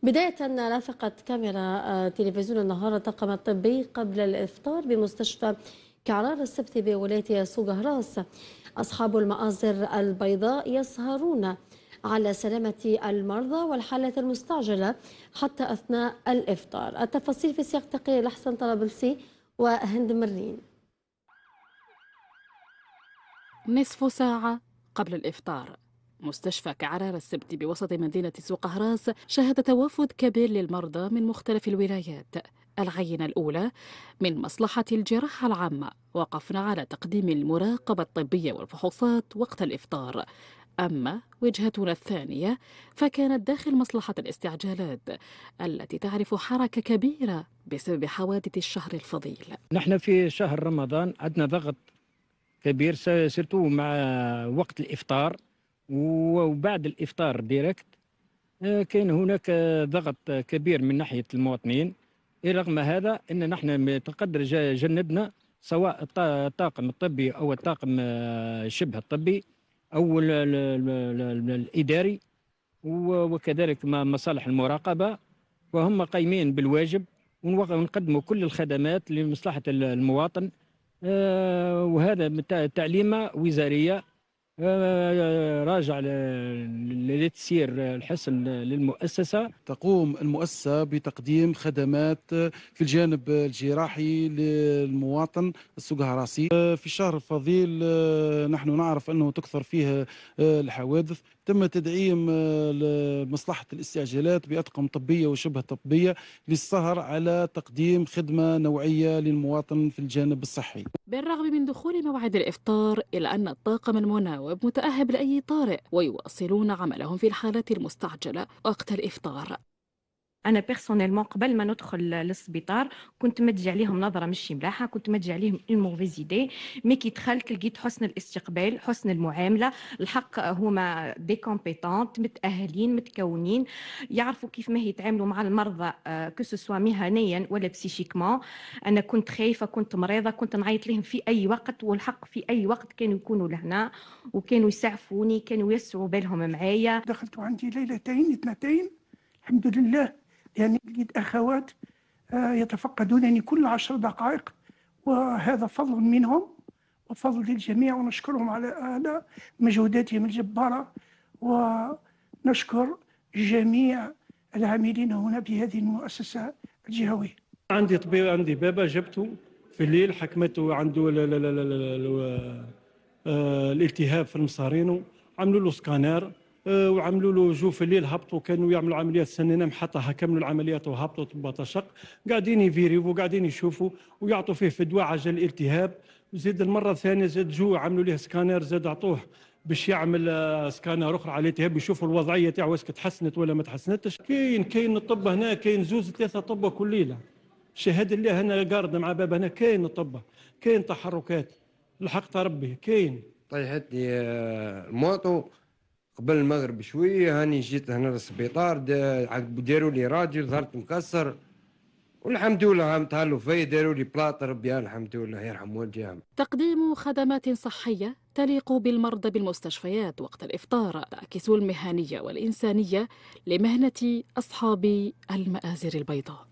بداية رافقت كاميرا تلفزيون النهار الطاقم الطبي قبل الإفطار بمستشفى كعرار السبت بولاية سوغهراس. أصحاب المآزر البيضاء يسهرون على سلامة المرضى والحالة المستعجلة حتى أثناء الإفطار. التفاصيل في سياق تقرير لحسن طرابلسي وهند مرين. نصف ساعة قبل الإفطار، مستشفى كعرار السبت بوسط مدينة سوق شهد توافد كبير للمرضى من مختلف الولايات. العينة الأولى من مصلحة الجراحة العامة، وقفنا على تقديم المراقبة الطبية والفحوصات وقت الإفطار. أما وجهتنا الثانية فكانت داخل مصلحة الاستعجالات التي تعرف حركة كبيرة بسبب حوادث الشهر الفضيل. نحن في شهر رمضان عندنا ضغط كبير سيرتو مع وقت الإفطار وبعد الإفطار ديريكت. كان هناك ضغط كبير من ناحية المواطنين. رغم هذا أن نحن تقدر جندنا سواء الطاقم الطبي أو الطاقم شبه الطبي أو الإداري وكذلك مصالح المراقبة، وهم قايمين بالواجب ونقدموا كل الخدمات لمصلحة المواطن. وهذا تعليمة وزارية راجع لتسيير الحسن للمؤسسة. تقوم المؤسسة بتقديم خدمات في الجانب الجراحي للمواطن السوغهراسي. في الشهر الفضيل نحن نعرف أنه تكثر فيه الحوادث. تم تدعيم مصلحة الاستعجالات بأطقم طبية وشبه طبية للسهر على تقديم خدمة نوعية للمواطن في الجانب الصحي. بالرغم من دخول موعد الإفطار إلا أن الطاقم المناوب متأهب لأي طارئ، ويواصلون عملهم في الحالات المستعجلة وقت الإفطار. انا بيرسونيلمون قبل ما ندخل للسبيطار كنت مدي عليهم نظره مش ملاحه، كنت مدي عليهم اون موفيز ايدي، مي كي دخلت لقيت حسن الاستقبال، حسن المعامله. الحق هما دي كومبيتونت متاهلين متكونين، يعرفوا كيف ما يتعاملوا مع المرضى كو سوا مهنيا ولا بسيشيكمون. انا كنت خايفه، كنت مريضه، كنت نعيط لهم في اي وقت، والحق في اي وقت كانوا يكونوا لهنا وكانوا يسعفوني، كانوا يسعوا بالهم معايا. دخلت عندي ليلتين اثنتين الحمد لله، يعني لقيت أخوات يتفقدونني كل 10 دقائق، وهذا فضل منهم وفضل للجميع، ونشكرهم على مجهوداتهم الجبارة، ونشكر جميع العاملين هنا بهذه المؤسسة الجهوية. عندي طبيب، عندي بابا جبته في الليل، حكمته عنده الالتهاب في المصارين، عملوا له سكانير وعملوا له جو في الليل، هبطوا كانوا يعملوا عمليات سنينه حتى كملوا العمليات وهبطوا بطشق، قاعدين يفيريو وقاعدين يشوفوا ويعطوا فيه في دواء عجل الالتهاب. زيد المره الثانيه زاد جو عملوا له سكانير، زاد عطوه باش يعمل سكانر اخرى على الالتهاب يشوفوا الوضعيه تاعو اسك تحسنت ولا ما تحسنتش. كاين الطب هنا، كاين زوز ثلاثه طب كل ليله. شهد الله هنا قارد مع بابا هنا، كاين الطب، كاين تحركات، الحق ربي كاين. طيحت لي الموطو قبل المغرب شويه، هاني جيت هنا للسبيطار، داروا لي راجل ظهرت مكسر، والحمد لله عم تهلوا فيا، داروا لي بلاطر بيان الحمد لله يرحم والديهم. تقديم خدمات صحية تليق بالمرضى بالمستشفيات وقت الإفطار تعكس المهنية والإنسانية لمهنة أصحاب المآزر البيضاء.